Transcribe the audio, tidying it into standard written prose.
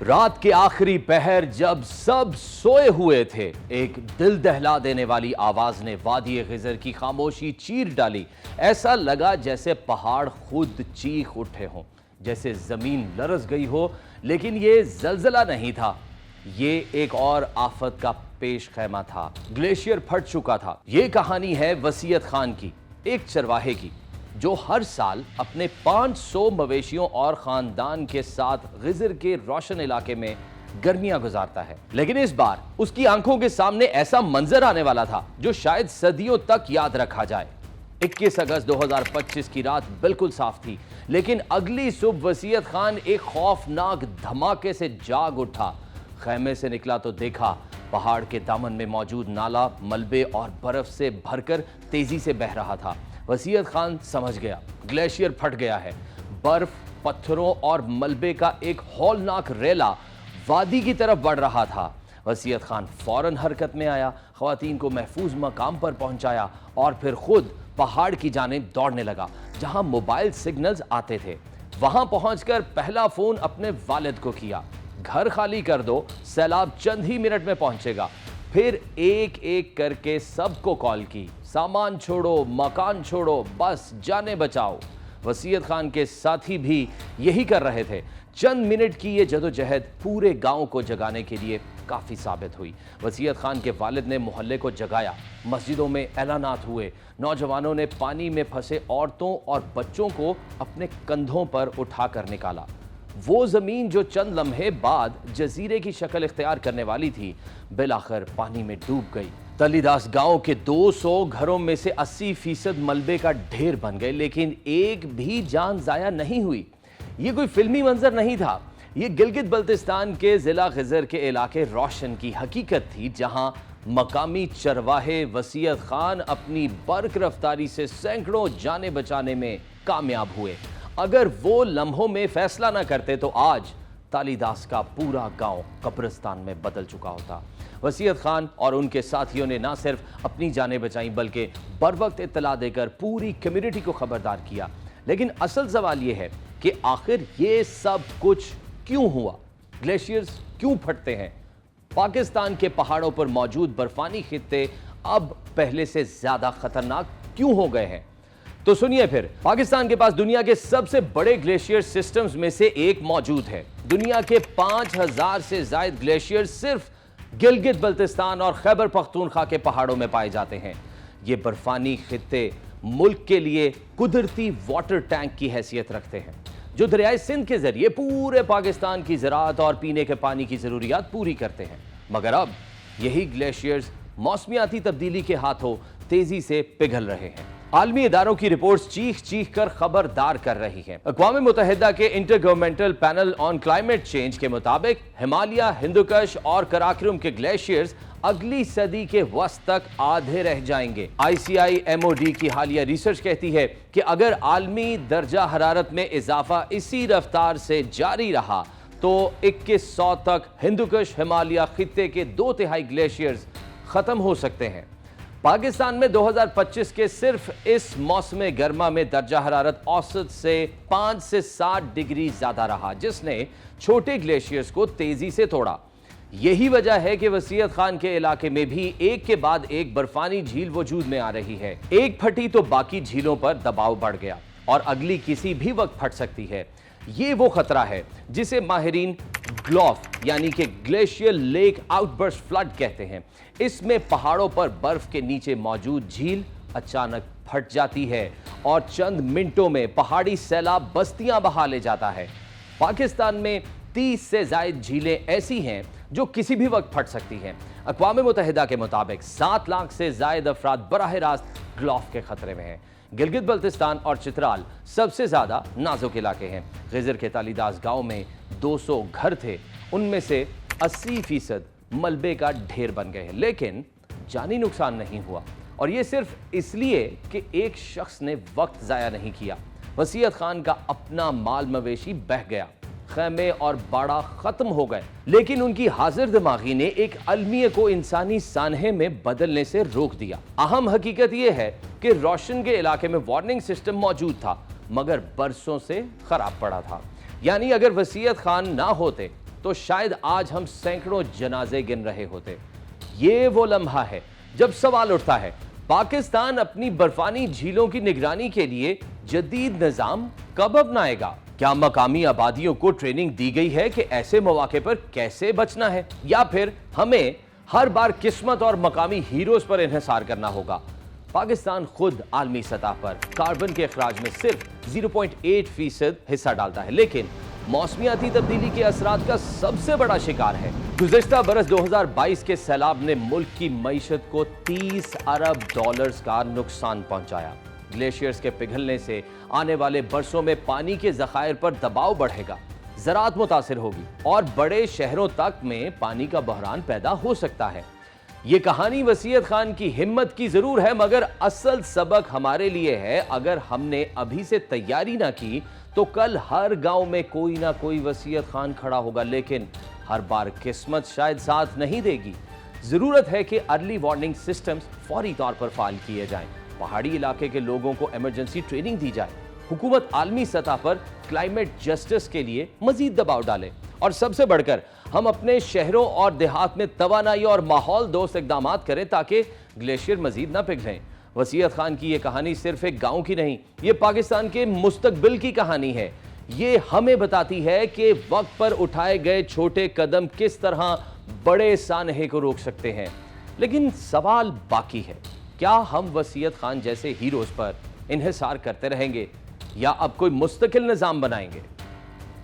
رات کے آخری پہر جب سب سوئے ہوئے تھے، ایک دل دہلا دینے والی آواز نے وادی خضر کی خاموشی چیر ڈالی۔ ایسا لگا جیسے پہاڑ خود چیخ اٹھے ہوں، جیسے زمین لرز گئی ہو۔ لیکن یہ زلزلہ نہیں تھا، یہ ایک اور آفت کا پیش خیمہ تھا۔ گلیشیئر پھٹ چکا تھا۔ یہ کہانی ہے وسیعت خان کی، ایک چرواہے کی جو ہر سال اپنے 500 مویشیوں اور خاندان کے ساتھ خضر کے روشن علاقے میں گرمیاں گزارتا ہے۔ لیکن اس بار اس کی آنکھوں کے سامنے ایسا منظر آنے والا تھا جو شاید صدیوں تک یاد رکھا جائے۔ 21 اگست 2025 کی رات بالکل صاف تھی، لیکن اگلی صبح وسیعت خان ایک خوفناک دھماکے سے جاگ اٹھا۔ خیمے سے نکلا تو دیکھا پہاڑ کے دامن میں موجود نالا ملبے اور برف سے بھر کر تیزی سے بہہ رہا تھا۔ وسیعت خان سمجھ گیا، گلیشیئر پھٹ گیا ہے۔ برف، پتھروں اور ملبے کا ایک ہولناک ریلا وادی کی طرف بڑھ رہا تھا۔ وسیعت خان فوراً حرکت میں آیا، خواتین کو محفوظ مقام پر پہنچایا اور پھر خود پہاڑ کی جانب دوڑنے لگا جہاں موبائل سگنلز آتے تھے۔ وہاں پہنچ کر پہلا فون اپنے والد کو کیا۔ گھر خالی کر دو، سیلاب چند ہی منٹ میں پہنچے گا۔ پھر ایک ایک کر کے سب کو کال کی، سامان چھوڑو، مکان چھوڑو، بس جانیں بچاؤ۔ وسیعت خان کے ساتھی بھی یہی کر رہے تھے۔ چند منٹ کی یہ جدوجہد پورے گاؤں کو جگانے کے لیے کافی ثابت ہوئی۔ وسیعت خان کے والد نے محلے کو جگایا، مسجدوں میں اعلانات ہوئے، نوجوانوں نے پانی میں پھنسے عورتوں اور بچوں کو اپنے کندھوں پر اٹھا کر نکالا۔ وہ زمین جو چند لمحے بعد جزیرے کی شکل اختیار کرنے والی تھی، بالآخر پانی میں ڈوب گئی۔ تلی داس گاؤں کے 200 گھروں میں سے 80% ملبے کا ڈھیر بن گئے، لیکن ایک بھی جان ضائع نہیں ہوئی۔ یہ کوئی فلمی منظر نہیں تھا، یہ گلگت بلتستان کے ضلع خضر کے علاقے روشن کی حقیقت تھی، جہاں مقامی چرواہے وسیعت خان اپنی برق رفتاری سے سینکڑوں جانیں بچانے میں کامیاب ہوئے۔ اگر وہ لمحوں میں فیصلہ نہ کرتے تو آج تالی داس کا پورا گاؤں قبرستان میں بدل چکا ہوتا۔ وسیعت خان اور ان کے ساتھیوں نے نہ صرف اپنی جانیں بچائیں بلکہ بر وقت اطلاع دے کر پوری کمیونٹی کو خبردار کیا۔ لیکن اصل سوال یہ ہے کہ آخر یہ سب کچھ کیوں ہوا؟ گلیشیئرز کیوں پھٹتے ہیں؟ پاکستان کے پہاڑوں پر موجود برفانی خطے اب پہلے سے زیادہ خطرناک کیوں ہو گئے ہیں؟ تو سنیے پھر، پاکستان کے پاس دنیا کے سب سے بڑے گلیشیئر سسٹمز میں سے ایک موجود ہے۔ دنیا کے 5000 سے زائد گلیشیئر صرف گلگت بلتستان اور خیبر پختونخوا کے پہاڑوں میں پائے جاتے ہیں۔ یہ برفانی خطے ملک کے لیے قدرتی واٹر ٹینک کی حیثیت رکھتے ہیں، جو دریائے سندھ کے ذریعے پورے پاکستان کی زراعت اور پینے کے پانی کی ضروریات پوری کرتے ہیں۔ مگر اب یہی گلیشیئرز موسمیاتی تبدیلی کے ہاتھوں تیزی سے پگھل رہے ہیں۔ عالمی اداروں کی رپورٹس چیخ چیخ کر خبردار کر رہی ہیں۔ اقوام متحدہ کے intergovernmental panel on climate change کے مطابق ہمالیہ، ہندوکش اور کراکرم کے گلیشیئرز اگلی صدی کے وسط تک آدھے رہ جائیں گے۔ ICIMOD کی حالیہ ریسرچ کہتی ہے کہ اگر عالمی درجہ حرارت میں اضافہ اسی رفتار سے جاری رہا تو 2100 تک ہندوکش ہمالیہ خطے کے 2/3 گلیشیئرز ختم ہو سکتے ہیں۔ پاکستان میں 2025 کے صرف اس موسم گرما میں درجہ حرارت اوسط سے 5 سے 7 ڈگری زیادہ رہا، جس نے چھوٹے گلیشیئرز کو تیزی سے توڑا۔ یہی وجہ ہے کہ وسیعت خان کے علاقے میں بھی ایک کے بعد ایک برفانی جھیل وجود میں آ رہی ہے۔ ایک پھٹی تو باقی جھیلوں پر دباؤ بڑھ گیا اور اگلی کسی بھی وقت پھٹ سکتی ہے۔ یہ وہ خطرہ ہے جسے ماہرین گلوف یعنی کہ glacier lake outburst flood کہتے ہیں۔ اس میں پہاڑوں پر برف کے نیچے موجود جھیل اچانک پھٹ جاتی ہے اور چند منٹوں میں پہاڑی سیلاب بستیاں بہا لے جاتا ہے۔ پاکستان میں 30 سے زائد جھیلیں ایسی ہیں جو کسی بھی وقت پھٹ سکتی ہیں۔ اقوام متحدہ کے مطابق 7 لاکھ سے زائد افراد براہ راست گلوف کے خطرے میں ہیں۔ گلگت بلتستان اور چترال سب سے زیادہ نازک علاقے ہیں۔ خضر کے تالی داس گاؤں میں 200 گھر تھے، ان میں سے 80% ملبے کا ڈھیر بن گئے ہیں، لیکن جانی نقصان نہیں ہوا، اور یہ صرف اس لیے کہ ایک شخص نے وقت ضائع نہیں کیا۔ وسیعت خان کا اپنا مال مویشی بہہ گیا، خیمے اور باڑہ ختم ہو گئے، لیکن ان کی حاضر دماغی نے ایک المیہ کو انسانی سانحے میں بدلنے سے روک دیا۔ اہم حقیقت یہ ہے کہ روشن کے علاقے میں وارننگ سسٹم موجود تھا، مگر برسوں سے خراب پڑا تھا۔ یعنی اگر وسیعت خان نہ ہوتے تو شاید آج ہم سینکڑوں جنازے گن رہے ہوتے۔ یہ وہ لمحہ ہے جب سوال اٹھتا ہے، پاکستان اپنی برفانی جھیلوں کی نگرانی کے لیے جدید نظام کب اپنائے گا؟ کیا مقامی آبادیوں کو ٹریننگ دی گئی ہے کہ ایسے مواقع پر کیسے بچنا ہے، یا پھر ہمیں ہر بار قسمت اور مقامی ہیروز پر انحصار کرنا ہوگا؟ پاکستان خود عالمی سطح پر کاربن کے اخراج میں صرف 0.8% حصہ ڈالتا ہے، لیکن موسمیاتی تبدیلی کے اثرات کا سب سے بڑا شکار ہے۔ گزشتہ برس 2022 کے سیلاب نے ملک کی معیشت کو $30 ارب کا نقصان پہنچایا۔ گلیشیئرز کے پگھلنے سے آنے والے برسوں میں پانی کے ذخائر پر دباؤ بڑھے گا، زراعت متاثر ہوگی اور بڑے شہروں تک میں پانی کا بحران پیدا ہو سکتا ہے۔ یہ کہانی وسیعت خان کی ہمت کی ضرور ہے، مگر اصل سبق ہمارے لیے ہے۔ اگر ہم نے ابھی سے تیاری نہ کی تو کل ہر گاؤں میں کوئی نہ کوئی وسیعت خان کھڑا ہوگا، لیکن ہر بار قسمت شاید ساتھ نہیں دے گی۔ ضرورت ہے کہ ارلی وارننگ سسٹمز فوری طور پر فعال کیے جائیں، پہاڑی علاقے کے لوگوں کو ایمرجنسی ٹریننگ دی جائے، حکومت عالمی سطح پر کلائمیٹ جسٹس کے لیے مزید دباؤ ڈالے، اور سب سے بڑھ کر ہم اپنے شہروں اور دیہات میں توانائی اور ماحول دوست اقدامات کریں تاکہ گلیشیئر مزید نہ پگھلیں۔ وسیعت خان کی یہ کہانی صرف ایک گاؤں کی نہیں، یہ پاکستان کے مستقبل کی کہانی ہے۔ یہ ہمیں بتاتی ہے کہ وقت پر اٹھائے گئے چھوٹے قدم کس طرح بڑے سانحے کو روک سکتے ہیں۔ لیکن سوال باقی ہے، کیا ہم وسیعت خان جیسے ہیروز پر انحصار کرتے رہیں گے یا اب کوئی مستقل نظام بنائیں گے؟